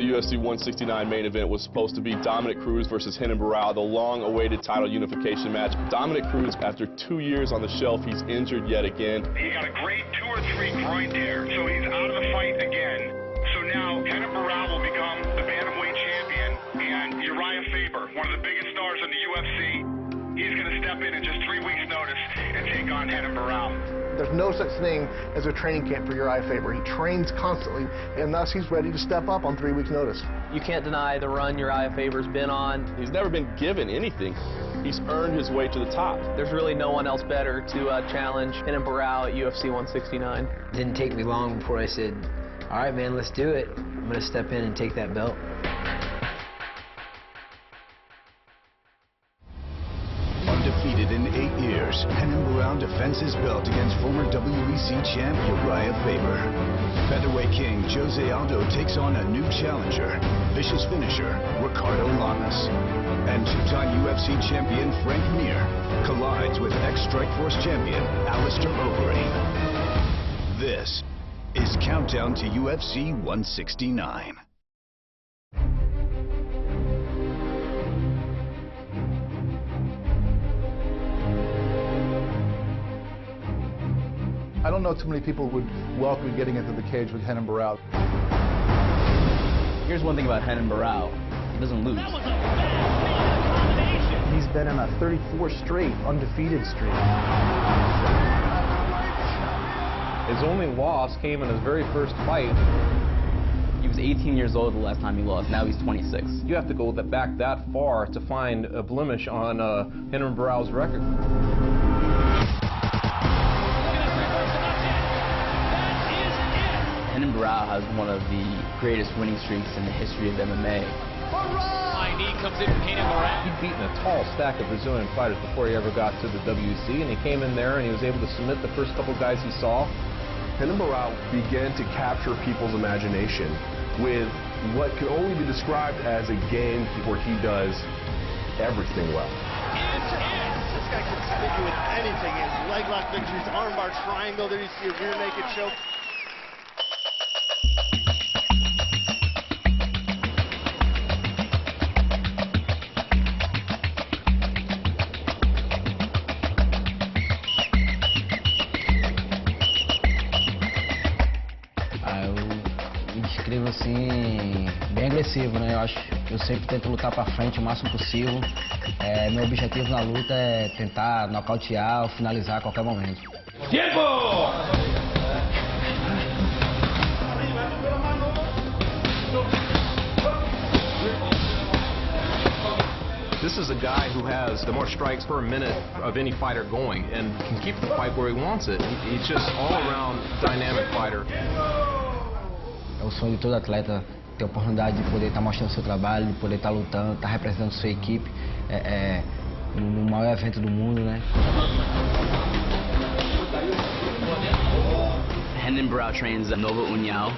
The UFC 169 main event was supposed to be Dominic Cruz versus Renan Barao, the long-awaited title unification match. Dominic Cruz, after 2 years on the shelf, he's injured yet again. He got a grade 2 or 3 groin tear, so he's out of the fight again. So now Renan Barao will become the bantamweight champion, and Urijah Faber, one of the biggest stars in the UFC, he's going to step in just 3 weeks' notice and take on Renan Barao. There's no such thing as a training camp for Urijah Faber. He trains constantly, and thus he's ready to step up on 3 weeks' notice. You can't deny the run Urijah Faber's been on. He's never been given anything. He's earned his way to the top. There's really no one else better to challenge Renan Barao at UFC 169. It didn't take me long before I said, all right, man, let's do it. I'm going to step in and take that belt. Undefeated in 8 years, Renan Barao defends his belt against former WEC champ Urijah Faber. Featherweight king Jose Aldo takes on a new challenger, vicious finisher Ricardo Lamas. And two-time UFC champion Frank Mir collides with ex-Strikeforce champion Alistar Overeem. This is Countdown to UFC 169. I don't know too many people would welcome getting into the cage with Renan Barao. Here's one thing about Renan Barao. He doesn't lose. That was a bad combination. He's been in a 34 straight undefeated streak. His only loss came in his very first fight. He was 18 years old the last time he lost. Now he's 26. You have to go back that far to find a blemish on Renan Barao's record. Renan Barao has one of the greatest winning streaks in the history of MMA. High knee comes in from Renan Barao. He'd beaten a tall stack of Brazilian fighters before he ever got to the WEC, and he came in there and he was able to submit the first couple guys he saw. Renan Barao began to capture people's imagination with what could only be described as a game where he does everything well. This guy can stick you with anything. His leg lock victories, armbar triangle. There you see a rear naked choke. Descrevo assim, bem agressivo, né? Eu sempre tento lutar pra frente o máximo possível. Meu objetivo na luta é tentar nocautear ou finalizar a qualquer momento. Tempo! This is a guy who has the more strikes per minute of any fighter going and can keep the fight where he wants it. He's just all-around dynamic fighter. É o sonho de todo atleta ter a oportunidade de poder estar mostrando seu trabalho, de poder estar lutando, estar representando sua equipe no maior evento do mundo, né? Renan Barao trains at Nova União,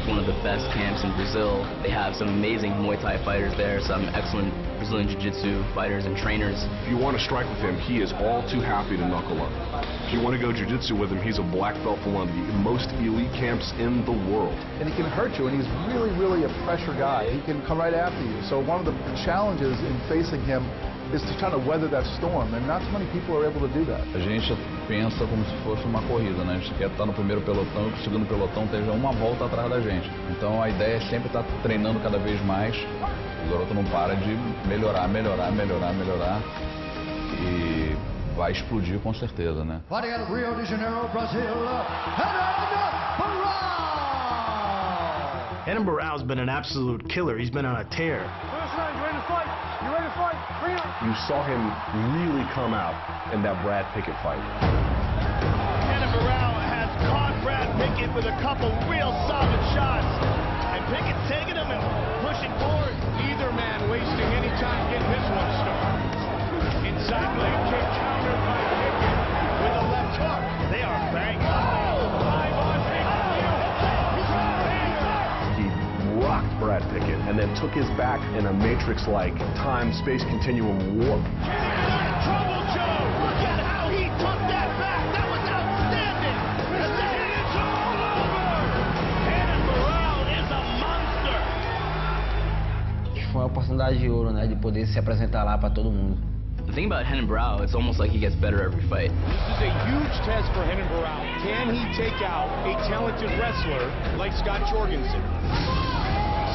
one of the best camps in Brazil. They have some amazing Muay Thai fighters there, some excellent Brazilian Jiu-Jitsu fighters and trainers. If you want to strike with him, he is all too happy to knuckle up. If you want to go jiu-jitsu with him, he's a black belt for one of the most elite camps in the world. And he can hurt you, and he's really, really a pressure guy. He can come right after you. So one of the challenges in facing him is to try to weather that storm, and not so many people are able to do that. A gente pensa como se fosse uma corrida, né? A gente quer estar no primeiro pelotão e que o segundo pelotão esteja uma volta atrás da gente. Então a ideia é sempre estar treinando cada vez mais. O garoto não para de melhorar, melhorar, melhorar, melhorar. E vai explodir com certeza, né? Fighting out of Rio de Janeiro, Brazil, Renan Barao's been an absolute killer. He's been on a tear. You ready to fight? You ready to fight? Bring it on. You saw him really come out in that Brad Pickett fight. Renan Barao has caught Brad Pickett with a couple real solid shots. And Pickett's taking him and pushing forward. Neither man wasting any time getting this one started. Inside leg kick countered by Pickett with a left hook. They are banging. Rocked Brad Pickett and then took his back in a matrix-like time-space continuum warp. Trouble Joe! Look at how he took that back! That was outstanding! And then it's all over! Renan Barao is a monster! oportunidade de ouro, né? De poder se apresentar lá para todo mundo. The thing about Renan Barao, it's almost like he gets better every fight. This is a huge test for Renan Barao. Can he take out a talented wrestler like Scott Jorgensen?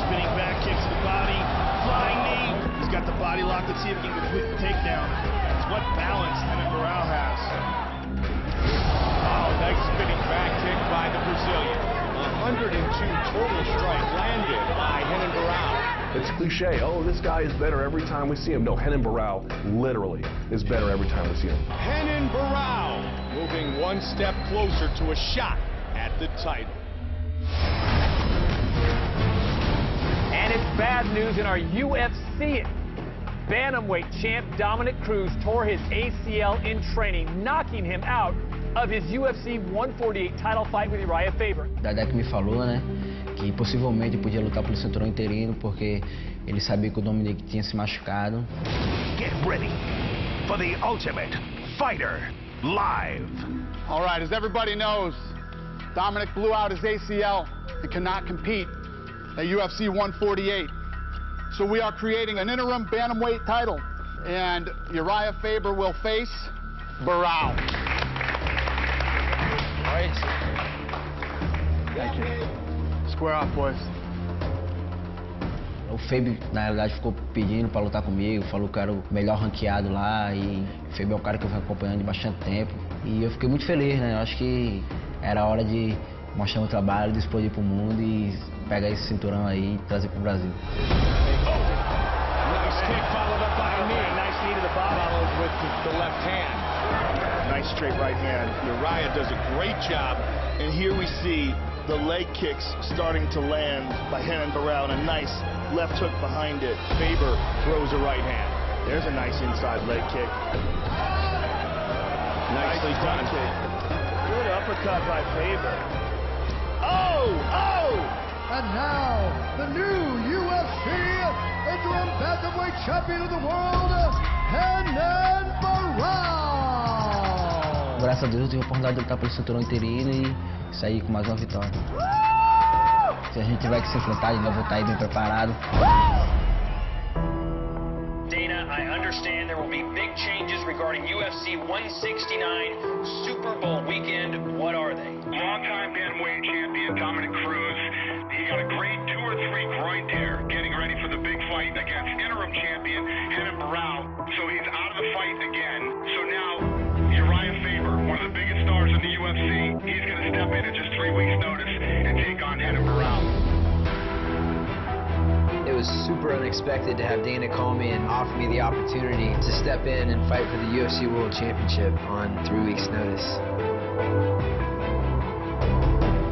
Spinning back, kicks the body, flying knee. He's got the body lock. Let's see if he can complete the takedown. It's what balance Renan Barao has. Oh, nice spinning back kick by the Brazilian. 102 total strike landed by Renan Barao. It's cliche, oh, this guy is better every time we see him. No, Renan Barao literally is better every time we see him. Renan Barao moving one step closer to a shot at the title. And it's bad news in our UFC. Bantamweight champ Dominic Cruz tore his ACL in training, knocking him out of his UFC 148 title fight with Urijah Faber. Dadek me falou, né, que possivelmente podia lutar pelo cinturão interino porque ele sabia que o Dominic tinha se machucado. Get ready for the Ultimate Fighter live. All right, as everybody knows, Dominic blew out his ACL and cannot compete at UFC 148. So we are creating an interim bantamweight title, and Urijah Faber will face Barao. All right. Thank you. Square off, boys. O Faber, na realidade, ficou pedindo para lutar comigo, falou que era o melhor ranqueado lá, e o Faber é um cara que eu venho acompanhando de bastante tempo. E eu fiquei muito feliz, né? Eu acho que era hora de mostrar meu trabalho, de explodir pro mundo e pegar esse cinturão aí e trazer pro Brasil. Nice kick followed up by Mir. Nice knee to the body. Followed with the left hand. Nice straight right hand. Urijah does a great job. And here we see the leg kicks starting to land by Renan Barao, and a nice left hook behind it. Faber throws a right hand. There's a nice inside leg kick. Nicely done. Good uppercut by Faber. Oh! Oh! And now, the new UFC interim bantamweight champion of the world, Renan Barao. Graças a Deus eu tive a oportunidade de lutar pelo cinturão interino e sair com mais uma vitória. Se a gente tiver que se enfrentar de novo, eu vou estar aí bem preparado. Dana, I understand there will be big changes regarding UFC 169 Super Bowl weekend. What are they? Longtime bantamweight champion Dominic Cruz. He got a grade 2 or 3 groin tear, getting ready for the big fight against interim champion Renan Barao. So he's out of the fight again. So now Urijah Faber, one of the biggest stars in the UFC, he's going to step in at just 3 weeks' notice and take on Renan Barao. It was super unexpected to have Dana call me and offer me the opportunity to step in and fight for the UFC World Championship on 3 weeks' notice.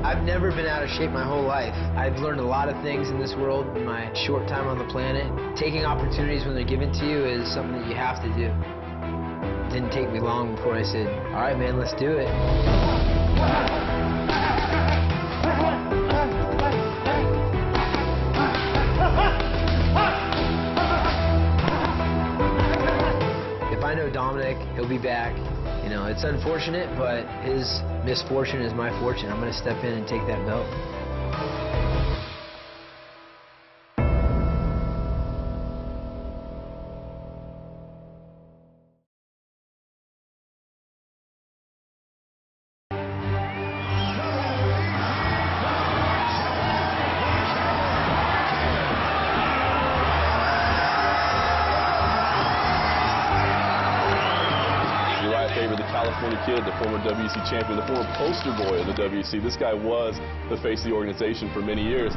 I've never been out of shape my whole life. I've learned a lot of things in this world in my short time on the planet. Taking opportunities when they're given to you is something that you have to do. It didn't take me long before I said, all right, man, let's do it. If I know Dominic, he'll be back. You know, it's unfortunate, but his misfortune is my fortune. I'm going to step in and take that belt. California kid, the former WEC champion, the former poster boy of the WEC. This guy was the face of the organization for many years.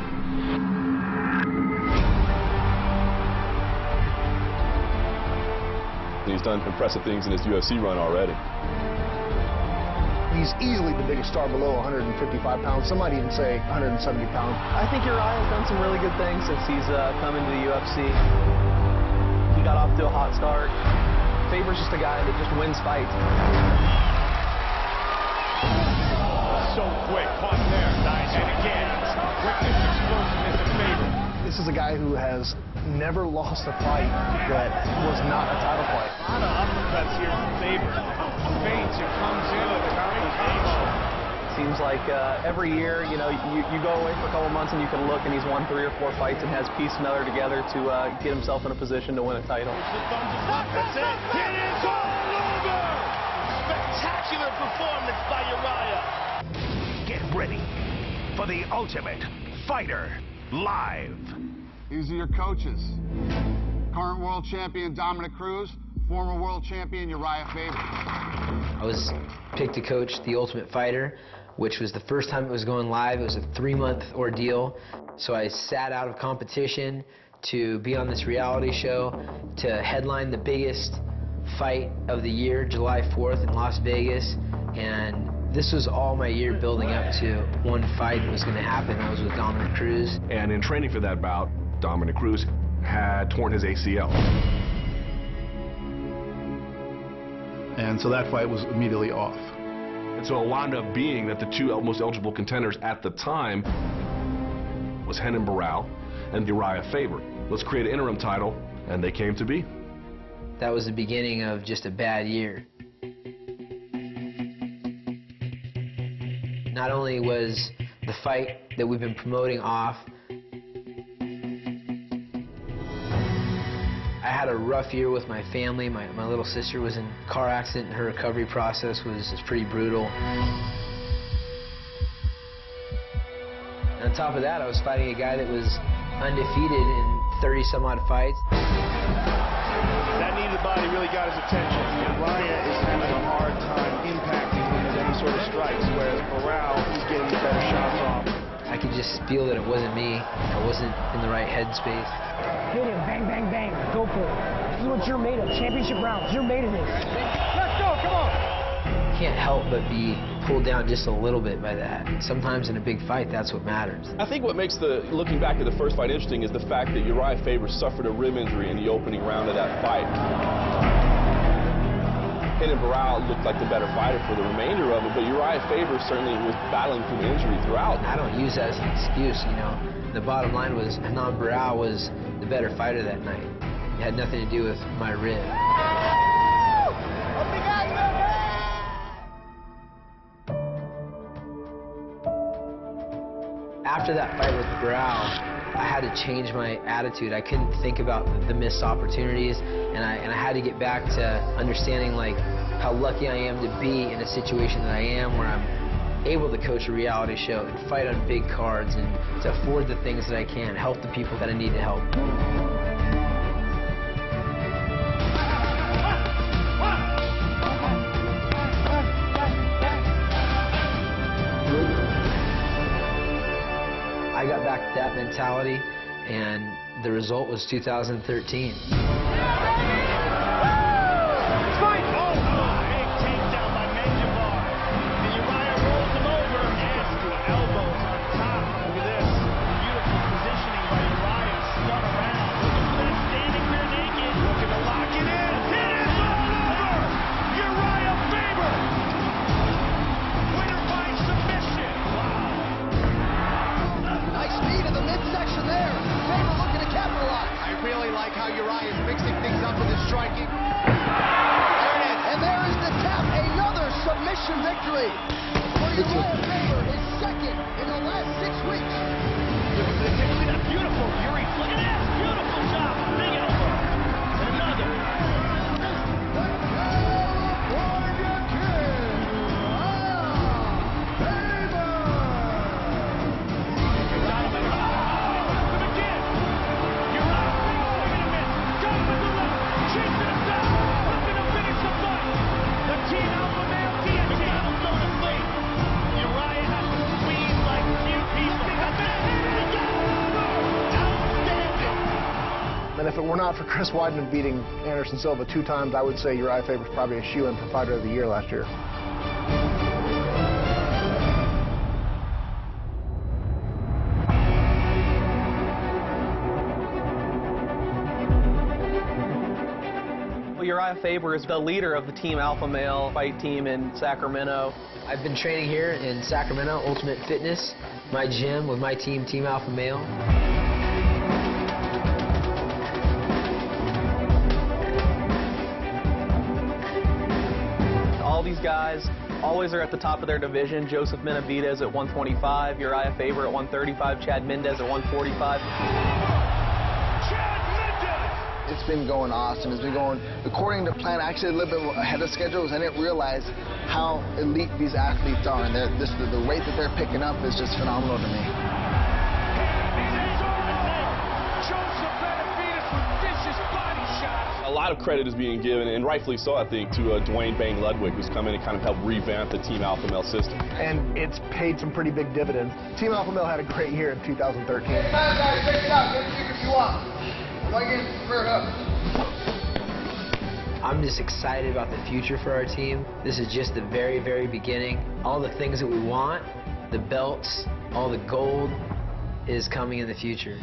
He's done impressive things in his UFC run already. He's easily the biggest star below 155 pounds. Some might even say 170 pounds. I think Urijah's done some really good things since he's come into the UFC. He got off to a hot start. Faber's just a guy that just wins fights. So quick, caught there. Nice. And again, quickness, explosiveness of Faber. This is a guy who has never lost a fight that was not a title fight. A lot of uppercuts here from Faber. Feints and comes in with a great combo. Seems seems like every year, you know, you go away for a couple months and you can look and he's won 3 or 4 fights and has pieced another together to get himself in a position to win a title. That's it. It is all over. Spectacular performance by Urijah. Get ready for the Ultimate Fighter Live. These are your coaches. Current world champion Dominic Cruz, former world champion Urijah Faber. I was picked to coach the Ultimate Fighter, which was the first time it was going live. It was a 3-month ordeal. So I sat out of competition to be on this reality show, to headline the biggest fight of the year, July 4th in Las Vegas. And this was all my year building up to one fight that was going to happen. That was with Dominic Cruz. And in training for that bout, Dominic Cruz had torn his ACL. And so that fight was immediately off. And so it wound up being that the 2 most eligible contenders at the time was Renan Barao and Urijah Faber. Let's create an interim title, and they came to be. That was the beginning of just a bad year. Not only was the fight that we've been promoting off, I had a rough year with my family. My little sister was in a car accident and her recovery process was pretty brutal. And on top of that, I was fighting a guy that was undefeated in 30-some-odd fights. That knee to the body really got his attention. Urijah is having a hard time impacting him with any sort of strikes, whereas Barao is getting the better shots off. I could just feel that it wasn't me. I wasn't in the right headspace. Hit him, bang, bang, bang. Go for it. This is what you're made of. Championship rounds. You're made of this. Let's go, come on. Can't help but be pulled down just a little bit by that. Sometimes in a big fight, that's what matters. I think what makes looking back at the first fight interesting is the fact that Urijah Faber suffered a rib injury in the opening round of that fight. Renan Barao looked like the better fighter for the remainder of it, but Urijah Faber certainly was battling through injury throughout. I don't use that as an excuse, you know. The bottom line was Renan Barao was the better fighter that night. It had nothing to do with my rib. After that fight with Barao, I had to change my attitude. I couldn't think about the missed opportunities, and I had to get back to understanding like how lucky I am to be in a situation that I am, where I'm able to coach a reality show and fight on big cards and to afford the things that I can, help the people that I need to help. I got back to that mentality, and the result was 2013. Striking. And there is the tap, another submission victory for Urijah Faber, his second in the last 6 weeks. Take a look at that beautiful Uri. Look at that, beautiful job. Big elbow. And another. The California King, Faber. And if it were not for Chris Weidman beating Anderson Silva 2 times, I would say Urijah Faber's probably a shoe-in for Fighter of the Year last year. Urijah Faber is the leader of the Team Alpha Male fight team in Sacramento. I've been training here in Sacramento, Ultimate Fitness, my gym with my team, Team Alpha Male. All these guys always are at the top of their division. Joseph Benavidez at 125, Urijah Faber at 135, Chad Mendez at 145. It's been going awesome. It's been going according to plan, actually a little bit ahead of schedule. I didn't realize how elite these athletes are, and the weight that they're picking up is just phenomenal to me. A lot of credit is being given, and rightfully so, I think, to Dwayne Bang Ludwig, who's come in and kind of helped revamp the Team Alpha Male system. And it's paid some pretty big dividends. Team Alpha Male had a great year in 2013. Guys, check it out. Get the if you want. I'm just excited about the future for our team. This is just the very, very beginning. All the things that we want, the belts, all the gold is coming in the future.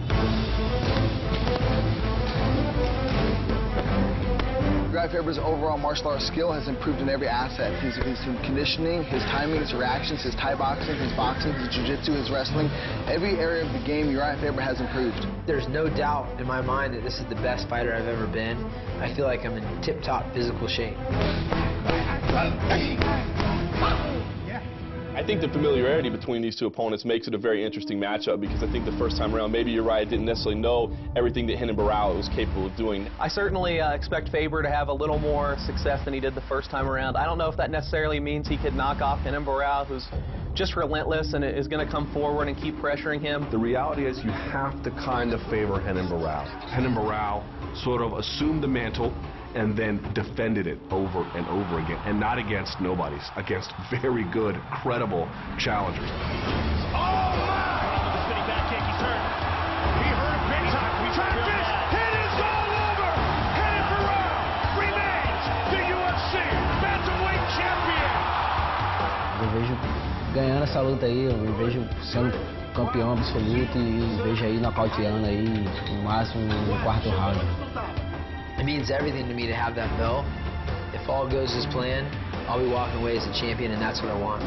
Urijah Faber's overall martial arts skill has improved in every asset. His conditioning, his timing, his reactions, his Thai boxing, his jiu-jitsu, his wrestling. Every area of the game, Urijah Faber has improved. There's no doubt in my mind that this is the best fighter I've ever been. I feel like I'm in tip-top physical shape. I think the familiarity between these two opponents makes it a very interesting matchup, because I think the first time around, maybe Urijah didn't necessarily know everything that Renan Barao was capable of doing. I certainly expect Faber to have a little more success than he did the first time around. I don't know if that necessarily means he could knock off Renan Barao, who's just relentless and is going to come forward and keep pressuring him. The reality is you have to kind of favor Renan Barao. Renan Barao sort of assumed the mantle and then defended it over and over again, and not against nobodies, against very good, credible challengers. Oh my! The spinning back kick, he's hurt. He hurt him big time. We tried this. It is all over. Renan Barao remains the UFC bantamweight champion. Eu vejo ganhando essa luta aí, eu vejo sendo campeão absoluto e vejo aí nocauteando aí no máximo no quarto round. It means everything to me to have that belt. If all goes as planned, I'll be walking away as a champion, and that's what I want.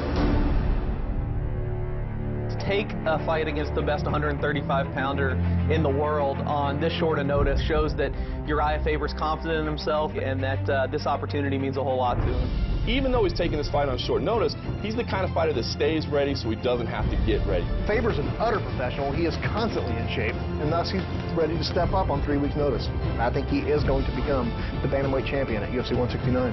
To take a fight against the best 135-pounder in the world on this short a notice shows that Urijah Faber's confident in himself, and that this opportunity means a whole lot to him. Even though he's taking this fight on short notice, he's the kind of fighter that stays ready so he doesn't have to get ready. Faber's an utter professional. He is constantly in shape, and thus he's ready to step up on 3 weeks' notice. I think he is going to become the bantamweight champion at UFC 169.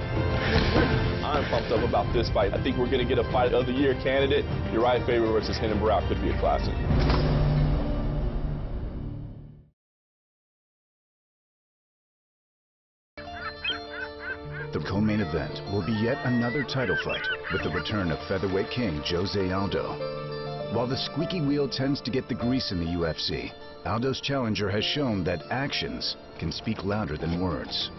I'm pumped up about this fight. I think we're going to get a Fight of the Year candidate. Urijah Faber versus Renan Barao could be a classic. The co-main event will be yet another title fight with the return of featherweight king Jose Aldo. While the squeaky wheel tends to get the grease in the UFC, Aldo's challenger has shown that actions can speak louder than words.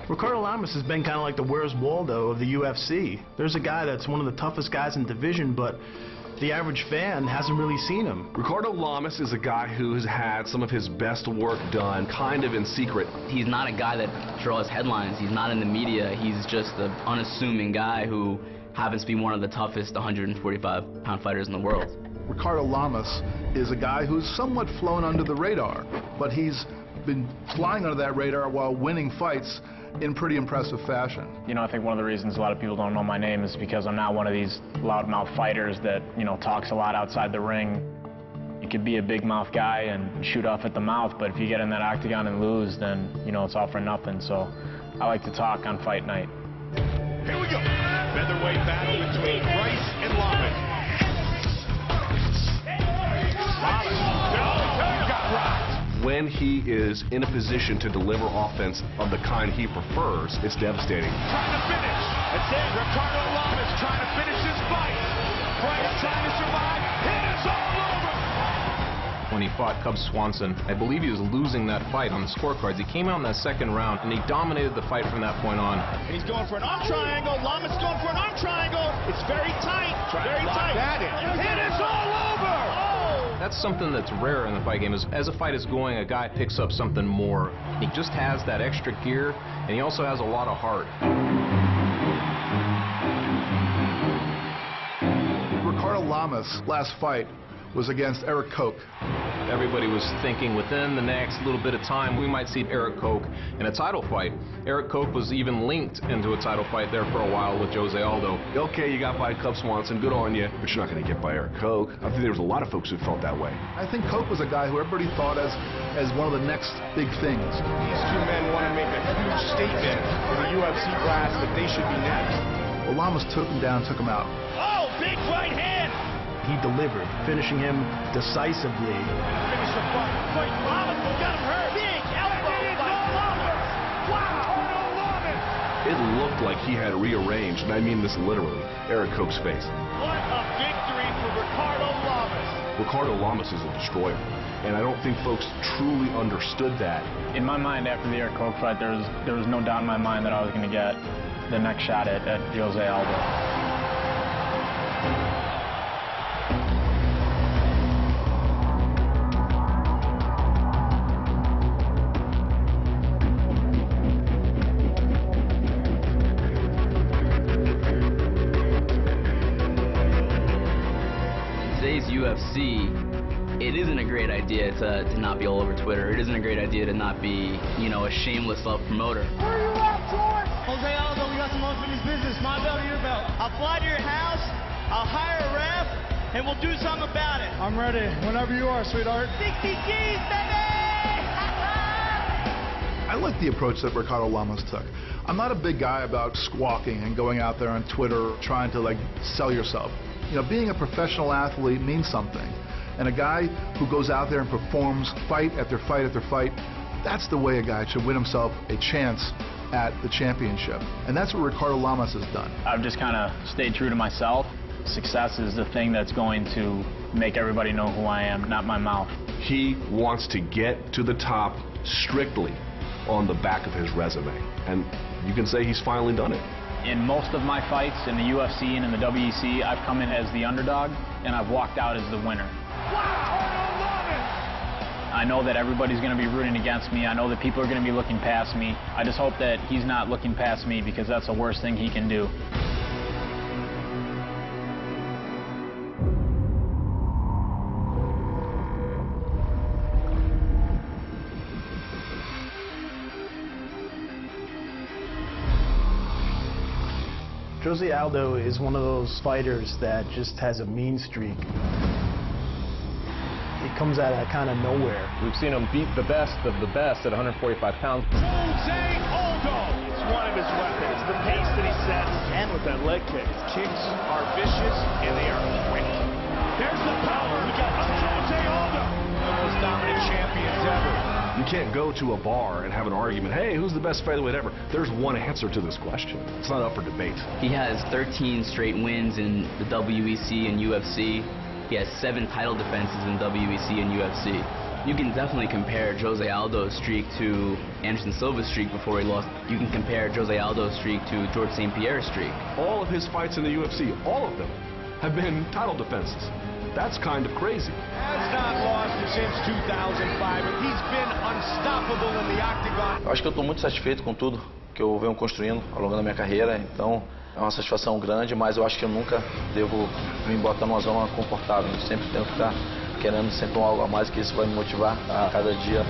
Ricardo Lamas has been kind of like the Where's Waldo of the UFC. There's a guy that's one of the toughest guys in the division, but the average fan hasn't really seen him. Ricardo Lamas is a guy who has had some of his best work done kind of in secret. He's not a guy that draws headlines. He's not in the media. He's just an unassuming guy who happens to be one of the toughest 145-pound fighters in the world. Ricardo Lamas is a guy who's somewhat flown under the radar, but he's been flying under that radar while winning fights in pretty impressive fashion. You know, I think one of the reasons a lot of people don't know my name is because I'm not one of these loudmouth fighters that, you know, talks a lot outside the ring. You could be a big mouth guy and shoot off at the mouth, but if you get in that octagon and lose, then, you know, it's all for nothing. So I like to talk on fight night. Here we go. Featherweight battle between Bryce and Lamas. Got rocked. When he is in a position to deliver offense of the kind he prefers, it's devastating. Trying to finish. It's it. Ricardo Lamas trying to finish his fight. Bryce trying to survive. It is all over. When he fought Cub Swanson, I believe he was losing that fight on the scorecards. He came out in that second round, and he dominated the fight from that point on. And he's going for an arm triangle. Lamas going for an arm triangle. It's very tight. Very tight. It is all over. That's something that's rare in the fight game. As a fight is going, a guy picks up something more. He just has that extra gear, and he also has a lot of heart. Ricardo Lamas' last fight was against Eric Koch. Everybody was thinking within the next little bit of time we might see Eric Koch in a title fight. Eric Koch was even linked into a title fight there for a while with Jose Aldo. Okay, you got by Cub Swanson, good on you, but you're not going to get by Eric Koch. I think there was a lot of folks who felt that way. I think Koch was a guy who everybody thought as one of the next big things. These two men want to make a huge statement for the UFC brass that they should be next. Well, Lamas took him down, took him out. Oh, big right hand! He delivered, finishing him decisively. Finish the fight. Lamas got him hurt. Big elbow by Lamas. Wow! Lamas! It looked like he had rearranged, and I mean this literally, Eric Koch's face. What a victory for Ricardo Lamas. Ricardo Lamas is a destroyer, and I don't think folks truly understood that. In my mind, after the Eric Koch fight, there was no doubt in my mind that I was going to get the next shot at Jose Aldo. UFC, it isn't a great idea to not be all over Twitter. It isn't a great idea to not be, you know, a shameless self-promoter. Where are you at, George? Jose Aldo, we got some unfinished business. My belt, your belt. I'll fly to your house, I'll hire a ref, and we'll do something about it. I'm ready. Whenever you are, sweetheart. 60 G's, baby! I like the approach that Ricardo Lamas took. I'm not a big guy about squawking and going out there on Twitter trying to like sell yourself. You know, being a professional athlete means something. And a guy who goes out there and performs fight after fight after fight, that's the way a guy should win himself a chance at the championship. And that's what Ricardo Lamas has done. I've just kind of stayed true to myself. Success is the thing that's going to make everybody know who I am, not my mouth. He wants to get to the top strictly on the back of his resume. And you can say he's finally done it. In most of my fights in the UFC and in the WEC, I've come in as the underdog, and I've walked out as the winner. I know that everybody's going to be rooting against me. I know that people are going to be looking past me. I just hope that he's not looking past me, because that's the worst thing he can do. Jose Aldo is one of those fighters that just has a mean streak. It comes out of kind of nowhere. We've seen him beat the best of the best at 145 pounds. Jose Aldo! It's one of his weapons, the pace that he sets, and with that leg kick. His kicks are vicious, and they are quick. There's the power we got of Jose Aldo! One of the most dominant champions ever. You can't go to a bar and have an argument, hey, who's the best featherweight ever? There's one answer to this question. It's not up for debate. He has 13 straight wins in the WEC and UFC. He has 7 title defenses in WEC and UFC. You can definitely compare Jose Aldo's streak to Anderson Silva's streak before he lost. You can compare Jose Aldo's streak to George St. Pierre's streak. All of his fights in the UFC, all of them, have been title defenses. That's kind of crazy. Has not lost since 2005, and he's been unstoppable in the octagon. Eu acho que eu estou muito satisfeito com tudo que eu venho construindo ao longo da minha carreira, então é uma satisfação grande, mas eu acho que eu nunca devo me botar numa zona confortável. Eu sempre tenho que estar querendo sempre algo a mais, que isso vai me motivar a cada dia.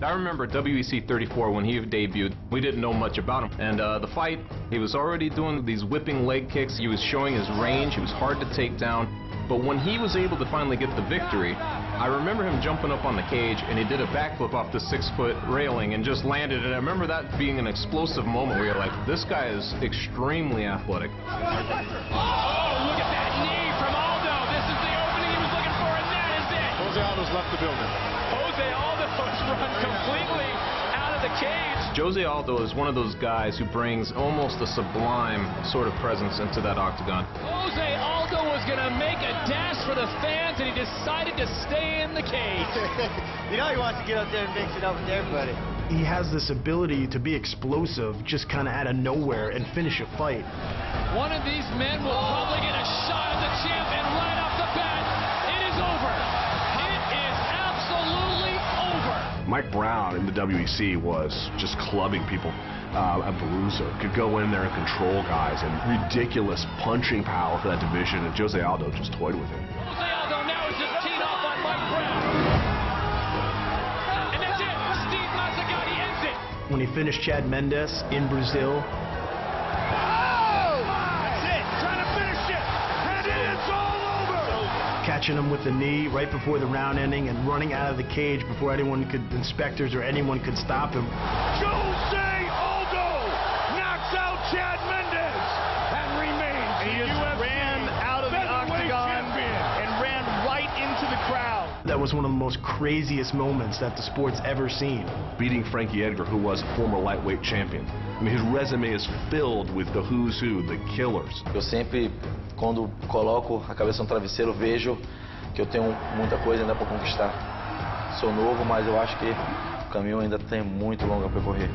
I remember WEC 34 when he debuted. We didn't know much about him. And the fight, he was already doing these whipping leg kicks. He was showing his range. He was hard to take down. But when he was able to finally get the victory, I remember him jumping up on the cage, and he did a backflip off the 6-foot railing and just landed. And I remember that being an explosive moment where you're like, this guy is extremely athletic. Oh, look at that knee from Aldo. This is the opening he was looking for, and that is it. Jose Aldo's left the building. Jose Aldo has run completely out of the cage. Jose Aldo is one of those guys who brings almost a sublime sort of presence into that octagon. Jose Aldo was going to make a dash for the fans, and he decided to stay in the cage. You know he wants to get up there and mix it up with everybody. He has this ability to be explosive, just kind of out of nowhere, and finish a fight. One of these men will probably get a shot at the champ, and right off the bat, it is over. It is absolutely over. Mike Brown in the WEC was just clubbing people. A bruiser, could go in there and control guys, and ridiculous punching power for that division, and Jose Aldo just toyed with him. Jose Aldo now is just teed off on Mike Brown. And that's it. Steve Mazzagatti ends it. When he finished Chad Mendes in Brazil. Oh! That's it. Trying to finish it. And it's all over. Catching him with the knee right before the round ending and running out of the cage before inspectors or anyone could stop him. Jose Aldo knocks out Chad Mendes and remains He just ran out of the octagon and ran right into the crowd. That was one of the most craziest moments that the sport's ever seen. Beating Frankie Edgar, who was a former lightweight champion. I mean, his resume is filled with the who's who, the killers. Eu sempre, quando coloco a cabeça no travesseiro, vejo que eu tenho muita coisa ainda para conquistar. Sou novo, mas eu acho que o caminho ainda tem muito longo a percorrer.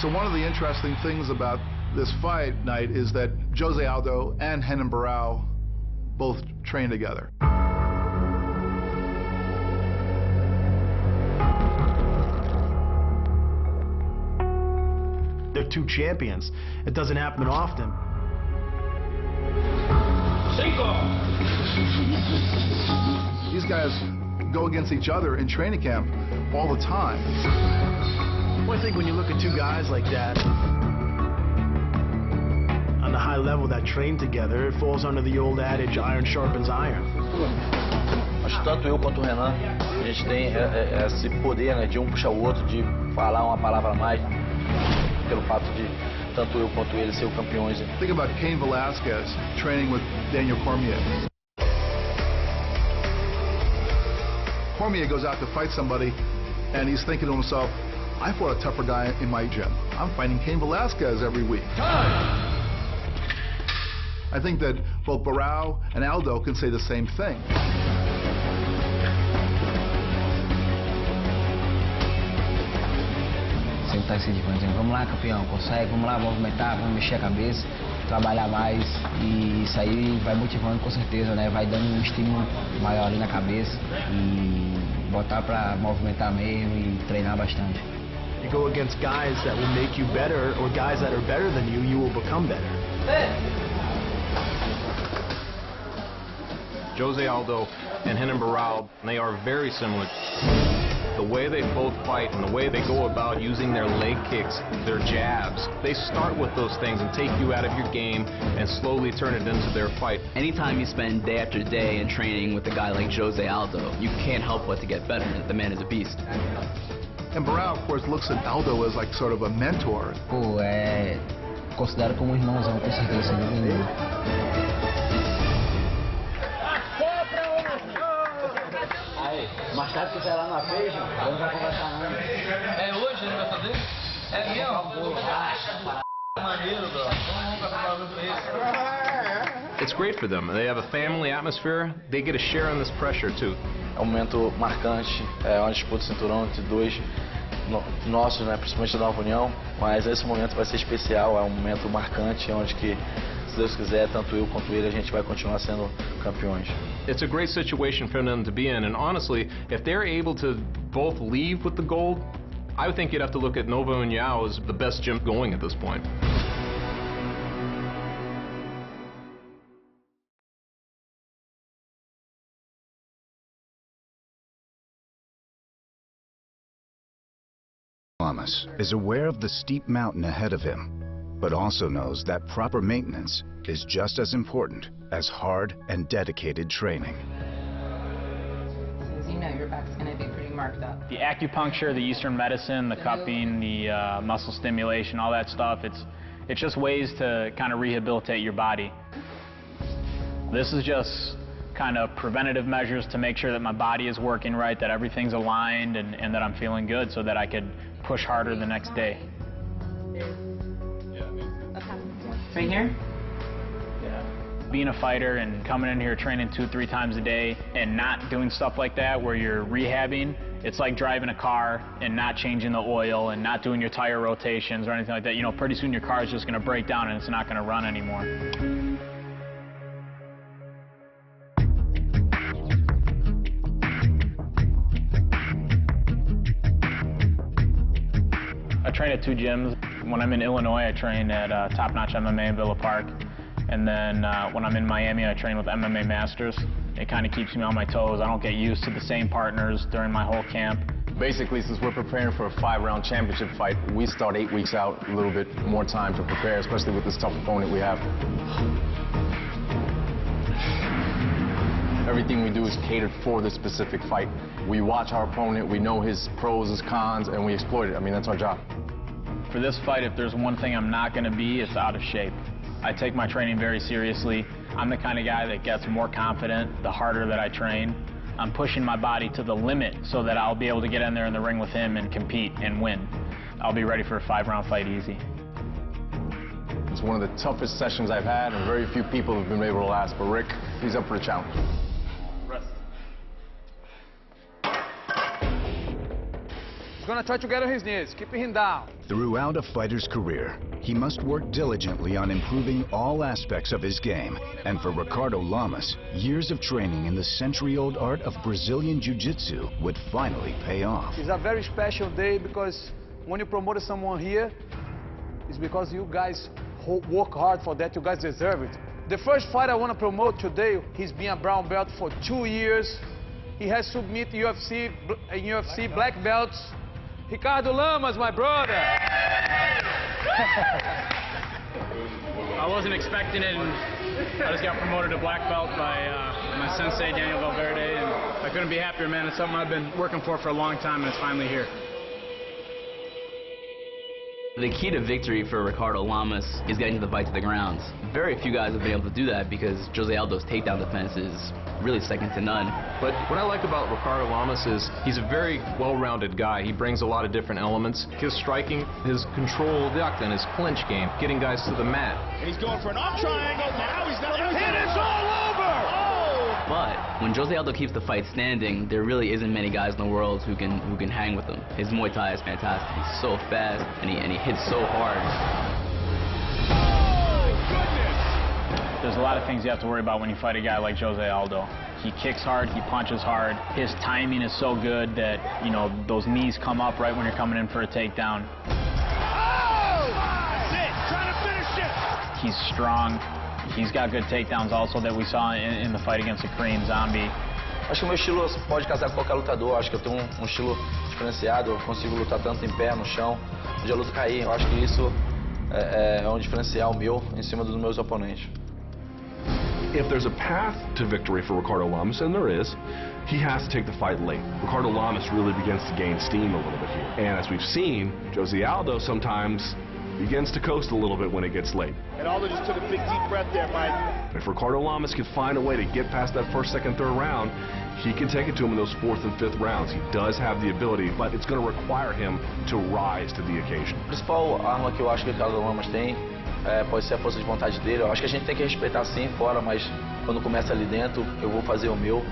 So one of the interesting things about this fight night is that Jose Aldo and Renan Barao both train together. They're two champions. It doesn't happen often. These guys go against each other in training camp all the time. Well, I think when you look at two guys like that on the high level that train together, it falls under the old adage, iron sharpens iron. Acho que tanto eu quanto o Renan, a gente tem esse poder, né, de um puxar o outro, de falar uma palavra a mais, pelo fato de tanto eu quanto ele ser campeões. Think about Cain Velasquez training with Daniel Cormier. Cormier goes out to fight somebody, and he's thinking to himself, I fought a tougher guy in my gym. I'm fighting Cain Velasquez every week. I think that both Barao and Aldo can say the same thing. Sempre tá se dizendo, vamos lá, campeão, consegue, vamos lá, movimentar, vamos mexer a cabeça, trabalhar mais, e isso aí vai motivando com certeza, né? Vai dando um estímulo maior ali na cabeça e botar pra movimentar mesmo e treinar bastante. You go against guys that will make you better, or guys that are better than you will become better. Jose Aldo and Renan Barao, they are very similar. The way they both fight and the way they go about using their leg kicks, their jabs, they start with those things and take you out of your game and slowly turn it into their fight. Anytime you spend day after day in training with a guy like Jose Aldo, you can't help but to get better. The man is a beast. And Barao, of course, looks at Aldo as like sort of a mentor. Pô, considero como um irmãozão, com certeza, sem dúvida nenhuma. Mais tarde, se quiser lá na Feijão, vamos já conversar antes. É hoje ele vai fazer? É mesmo? Maneiro, bro. Vamos comprar um preço. It's great for them. They have a family atmosphere. They get a share in this pressure too. É um momento marcante, é uma disputa de cinturão entre dois nossos, né, principalmente da Nova União, mas esse momento vai ser especial, é um momento marcante, onde que, se Deus quiser, tanto eu quanto ele, a gente vai continuar sendo campeões. It's a great situation for them to be in, and honestly, if they're able to both leave with the gold, I would think you'd have to look at Nova União as the best gym going at this point. Lamas is aware of the steep mountain ahead of him, but also knows that proper maintenance is just as important as hard and dedicated training. As you know, your back's going to be pretty marked up. The acupuncture, the Eastern medicine, the cupping, the muscle stimulation, all that stuff, it's just ways to kind of rehabilitate your body. This is just kind of preventative measures to make sure that my body is working right, that everything's aligned, and that I'm feeling good so that I could push harder the next day. Right here? Being a fighter and coming in here training 2-3 times a day and not doing stuff like that where you're rehabbing, it's like driving a car and not changing the oil and not doing your tire rotations or anything like that. You know, pretty soon your car is just going to break down and it's not going to run anymore. train at 2 gyms. When I'm in Illinois, I train at Top Notch MMA in Villa Park. And then when I'm in Miami, I train with MMA Masters. It kind of keeps me on my toes. I don't get used to the same partners during my whole camp. Basically, since we're preparing for a 5-round championship fight, we start 8 weeks out, a little bit more time to prepare, especially with this tough opponent we have. Everything we do is catered for this specific fight. We watch our opponent, we know his pros, his cons, and we exploit it. I mean, that's our job. For this fight, if there's one thing I'm not going to be, it's out of shape. I take my training very seriously. I'm the kind of guy that gets more confident the harder that I train. I'm pushing my body to the limit so that I'll be able to get in there in the ring with him and compete and win. I'll be ready for a 5-round fight easy. It's one of the toughest sessions I've had, and very few people have been able to last, but Rick, he's up for the challenge. Rest. He's gonna try to get on his knees, keeping him down. Throughout a fighter's career, he must work diligently on improving all aspects of his game. And for Ricardo Lamas, years of training in the century-old art of Brazilian Jiu-Jitsu would finally pay off. It's a very special day because when you promote someone here, it's because you guys work hard for that, you guys deserve it. The first fight I want to promote today, he's been a brown belt for 2 years. He has submitted UFC black belts. Ricardo Lamas, my brother. I wasn't expecting it, and I just got promoted to black belt by my sensei, Daniel Valverde, and I couldn't be happier, man. It's something I've been working for a long time, and it's finally here. The key to victory for Ricardo Lamas is getting the fight to the ground. Very few guys have been able to do that because Jose Aldo's takedown defense is really second to none. But what I like about Ricardo Lamas is he's a very well-rounded guy. He brings a lot of different elements. His striking, his control duck, and his clinch game, getting guys to the mat. And he's going for an arm triangle. Now he's not. And it's all over! But when Jose Aldo keeps the fight standing, there really isn't many guys in the world who can hang with him. His Muay Thai is fantastic. He's so fast and he hits so hard. There's a lot of things you have to worry about when you fight a guy like Jose Aldo. He kicks hard, he punches hard. His timing is so good that, you know, those knees come up right when you're coming in for a takedown. Oh! That's it! Trying to finish it! He's strong. He's got good takedowns also that we saw in the fight against the Korean Zombie. Acho que o meu estilo pode casar com qualquer lutador. Acho que eu tenho um estilo diferenciado. Eu consigo lutar tanto em pé, no chão, onde a luta cair. Eu acho que isso é um diferencial meu em cima dos meus oponentes. If there's a path to victory for Ricardo Lamas, and there is, he has to take the fight late. Ricardo Lamas really begins to gain steam a little bit here. And as we've seen, Jose Aldo sometimes begins to coast a little bit when it gets late. And Aldo just took a big deep breath there, Mike. If Ricardo Lamas can find a way to get past that first, second, third round, he can take it to him in those 4th and 5th rounds. He does have the ability, but it's going to require him to rise to the occasion. A principal arma que eu acho que o Ricardo Lamas tem pode ser a força de vontade dele. Eu acho que a gente tem que respeitar sim fora, mas quando começa ali dentro, eu vou fazer o meu,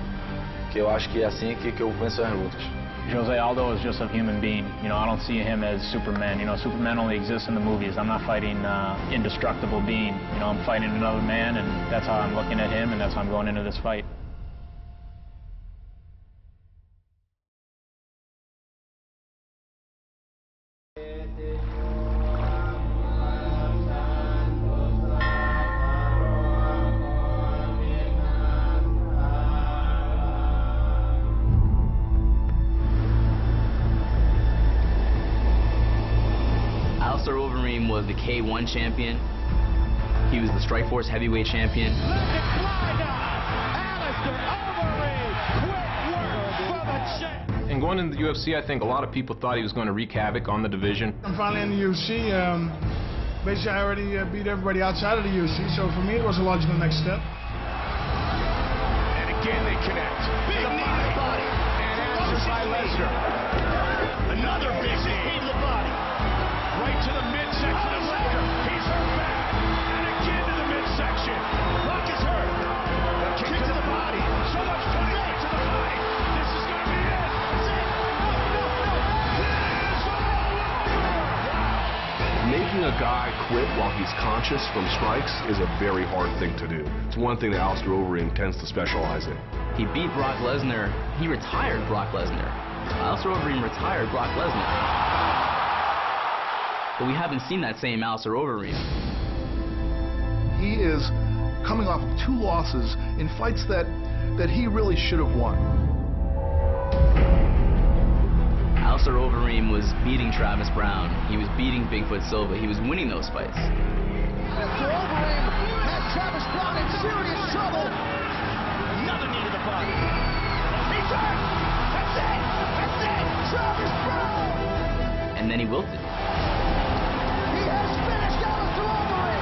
que eu acho que é assim que eu venço as lutas. Jose Aldo is just a human being. You know, I don't see him as Superman. You know, Superman only exists in the movies. I'm not fighting indestructible being. You know, I'm fighting another man, and that's how I'm looking at him, and that's how I'm going into this fight. Alistar Overeem was the K1 champion. He was the Strikeforce heavyweight champion. And going into the UFC, I think a lot of people thought he was going to wreak havoc on the division. I'm finally in the UFC. Basically, I already beat everybody outside of the UFC, so for me it was a logical next step. And again they connect. Big knee to the body. And answered by Lesnar. Another big knee to the body. Right to the midsection of Lesnar. He's hurt back. And again to the midsection. Rock is hurt. The kick to the body. So much fight to the body. This is going to be it. That's it. No. It is all over. Making a guy quit while he's conscious from strikes is a very hard thing to do. It's one thing that Alistar Overeem tends to specialize in. He beat Brock Lesnar. He retired Brock Lesnar. Alistar Overeem retired Brock Lesnar. but we haven't seen that same Alistar Overeem. He is coming off of 2 losses in fights that he really should have won. Alistar Overeem was beating Travis Brown. He was beating Bigfoot Silva. He was winning those fights. Mr. Overeem has Travis Brown in serious trouble. Another knee to the body. He's hurt. That's it. That's it. Travis Brown. And then he wilted. He has finished Alistar Overeem.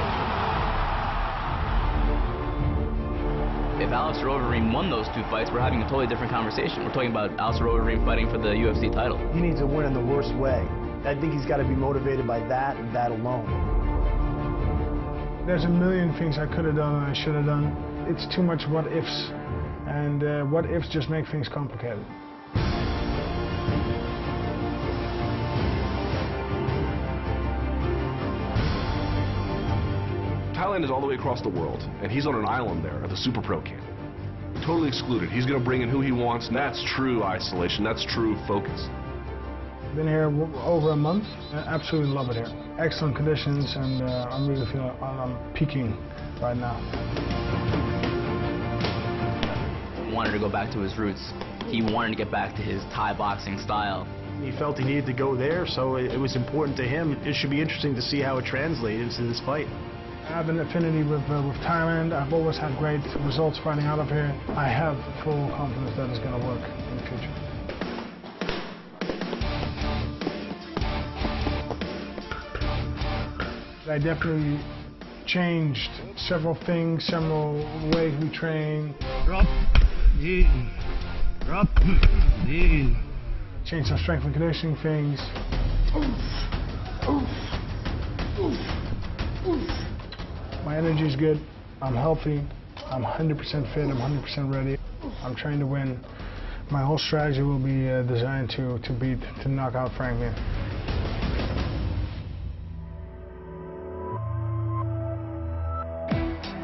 If Alistar Overeem won those 2 fights, we're having a totally different conversation. We're talking about Alistar Overeem fighting for the UFC title. He needs to win in the worst way. I think he's got to be motivated by that and that alone. There's a million things I could have done and I should have done. It's too much what ifs, and what ifs just make things complicated. Thailand is all the way across the world, and he's on an island there at the Super Pro camp. Totally excluded. He's going to bring in who he wants, and that's true isolation. That's true focus. Been here over a month. I absolutely love it here. Excellent conditions, and I'm really feeling I'm peaking right now. He wanted to go back to his roots. He wanted to get back to his Thai boxing style. He felt he needed to go there, so it was important to him. It should be interesting to see how it translates into this fight. I have an affinity with Thailand. I've always had great results fighting out of here. I have full confidence that it's going to work in the future. I definitely changed several things, several ways we train. Drop, in, drop, in. Changed some strength and conditioning things. My energy is good. I'm healthy. I'm 100% fit. I'm 100% ready. I'm trying to win. My whole strategy will be designed to knock out Frank Mir.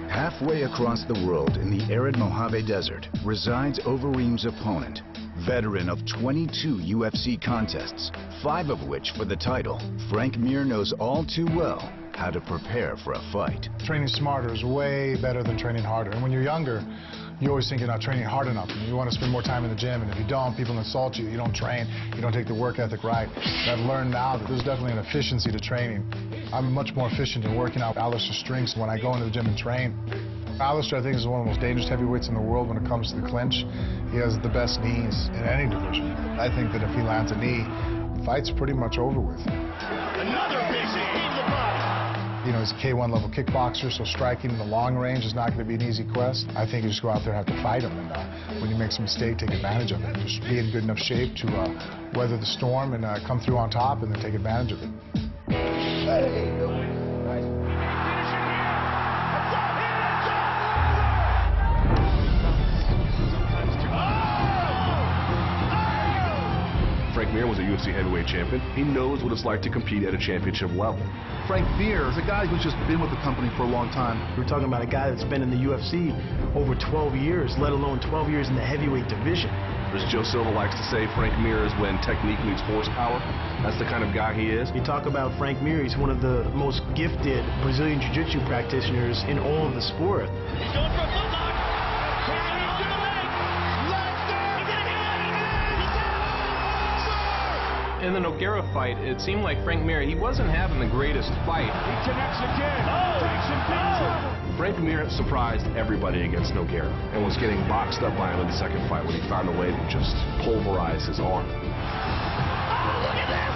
Halfway across the world in the arid Mojave Desert resides Overeem's opponent, veteran of 22 UFC contests, 5 of which for the title. Frank Mir knows all too well how to prepare for a fight. Training smarter is way better than training harder. And when you're younger, you always think you're not training hard enough. You want to spend more time in the gym, and if you don't, people insult you. You don't train. You don't take the work ethic right. I've learned now that there's definitely an efficiency to training. I'm much more efficient in working out Alistar's strengths when I go into the gym and train. Alistar, I think, is one of the most dangerous heavyweights in the world when it comes to the clinch. He has the best knees in any division. I think that if he lands a knee, the fight's pretty much over with. Another big knee to the body. You know, he's a K1 level kickboxer, so striking in the long range is not going to be an easy quest. I think you just go out there and have to fight him, and when he makes a mistake, take advantage of it. Just be in good enough shape to weather the storm and come through on top and then take advantage of it. Frank Mir was a UFC heavyweight champion. He knows what it's like to compete at a championship level. Frank Mir is a guy who's just been with the company for a long time. We're talking about a guy that's been in the UFC over 12 years, let alone 12 years in the heavyweight division. As Joe Silva likes to say, Frank Mir is when technique meets horsepower. That's the kind of guy he is. You talk about Frank Mir, he's one of the most gifted Brazilian Jiu-Jitsu practitioners in all of the sport. He's going for a footlock. He's to the leg. He did it again. In the Nogueira fight, it seemed like Frank Mir, he wasn't having the greatest fight. He connects again. Takes him big trouble. Frank Mir surprised everybody against Nogueira and was getting boxed up by him in the second fight when he found a way to just pulverize his arm. Oh, look at this!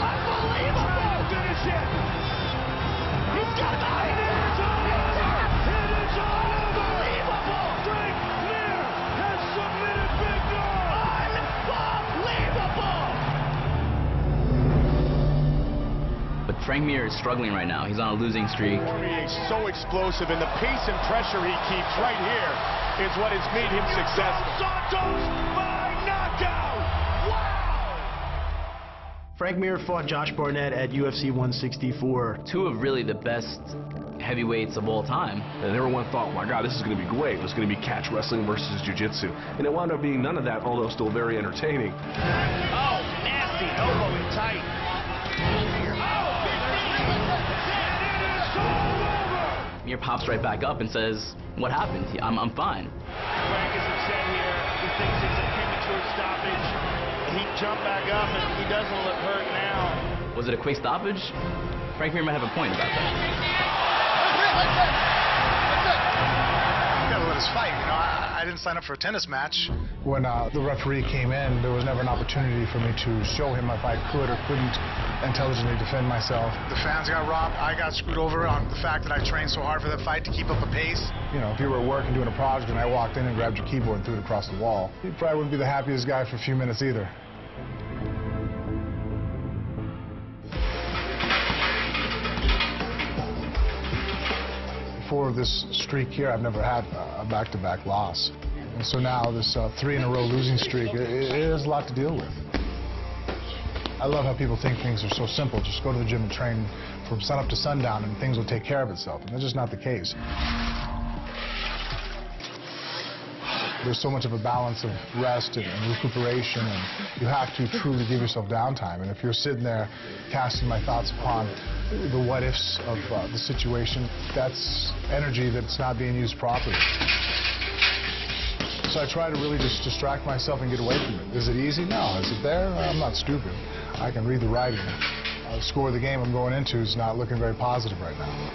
Unbelievable! Finish it! He's got it! It is over! It is unbelievable! Frank Mir has submitted Victor! Unbelievable! But Frank Mir is struggling right now. He's on a losing streak. He's so explosive, and the pace and pressure he keeps right here is what has made him successful. Santos by knockout! Wow! Frank Mir fought Josh Barnett at UFC 164. 2 of really the best heavyweights of all time. And everyone thought, oh my God, this is going to be great. It was going to be catch wrestling versus jiu-jitsu. And it wound up being none of that, although still very entertaining. Oh, nasty elbow in tight. Oh, big knee! Mir pops right back up and says, "What happened? I'm fine." Frank is upset here. He thinks it's a premature stoppage. He jumped back up and he doesn't look hurt now. Was it a quick stoppage? Frank Mir might have a point about that. You gotta let us fight. You know, I didn't sign up for a tennis match. When the referee came in, there was never an opportunity for me to show him if I could or couldn't intelligently defend myself. The fans got robbed. I got screwed over on the fact that I trained so hard for that fight to keep up a pace. You know, if you were at work and doing a project and I walked in and grabbed your keyboard and threw it across the wall, you probably wouldn't be the happiest guy for a few minutes either. Before this streak here, I've never had a back-to-back loss. And so now this 3-in-a-row losing streak, it is a lot to deal with. I love how people think things are so simple. Just go to the gym and train from sunup to sundown and things will take care of itself. And that's just not the case. There's so much of a balance of rest and recuperation, and you have to truly give yourself downtime. And if you're sitting there casting my thoughts upon the what-ifs of the situation, that's energy that's not being used properly. So I try to really just distract myself and get away from it. Is it easy? No. Is it there? I'm not stupid. I can read the writing. The score of the game I'm going into is not looking very positive right now.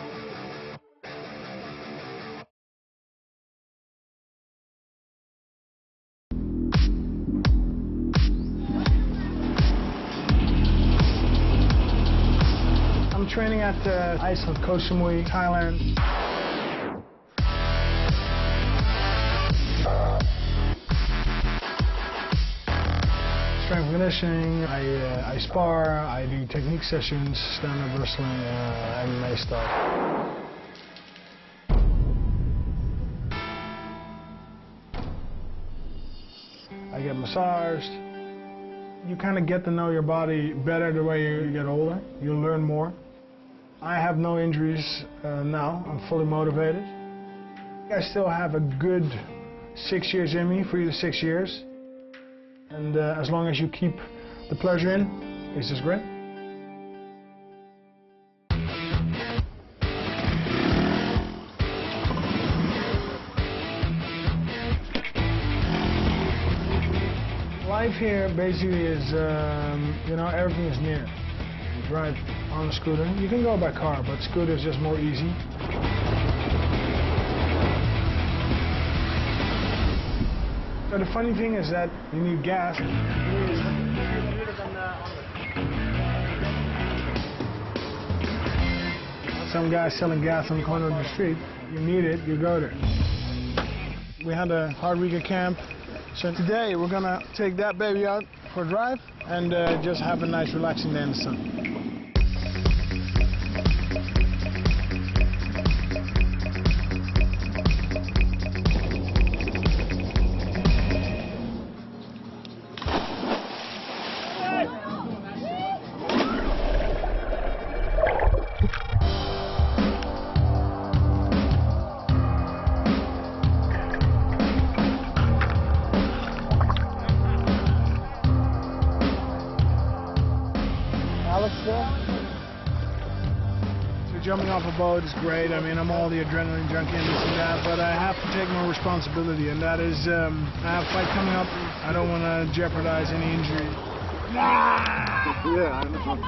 I'm training at the ice of Koh Samui, Thailand. Strength conditioning, I spar, I do technique sessions, stand-up wrestling, MMA stuff. I get massaged. You kind of get to know your body better the way you get older. You learn more. I have no injuries now. I'm fully motivated. I still have a good 6 years in me, 3 to 6 years. And as long as you keep the pleasure in, it's just great. Life here basically is, you know, everything is near. You drive on a scooter. You can go by car, but scooter is just more easy. So the funny thing is that you need gas. Some guy selling gas on the corner of the street. You need it, you go there. We had a hard week at camp. So today we're gonna take that baby out for a drive and just have a nice relaxing day in the sun. Jumping off a boat is great. I mean, I'm all the adrenaline junkie and this and that, but I have to take more responsibility, and that is, I have a fight coming up. I don't want to jeopardize any injury. Yeah, I know.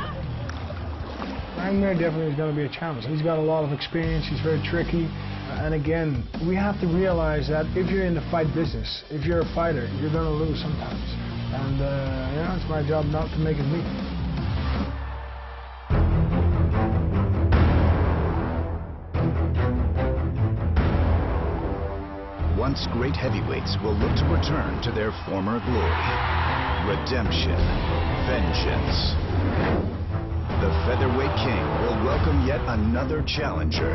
Frank Mir definitely is going to be a challenge. He's got a lot of experience. He's very tricky. And again, we have to realize that if you're in the fight business, if you're a fighter, you're going to lose sometimes. And, you know, it's my job not to make it me. Once great heavyweights will look to return to their former glory. Redemption. Vengeance. The featherweight king will welcome yet another challenger.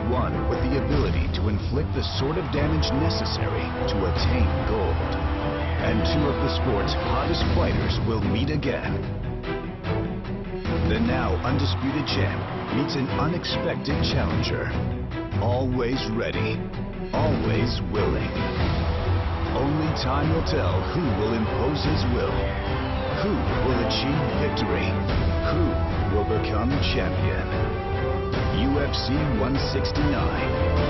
One with the ability to inflict the sort of damage necessary to attain gold. And two of the sport's hottest fighters will meet again. The now undisputed champ meets an unexpected challenger. Always ready. Always willing. Only time will tell who will impose his will, who will achieve victory, who will become champion. UFC 169.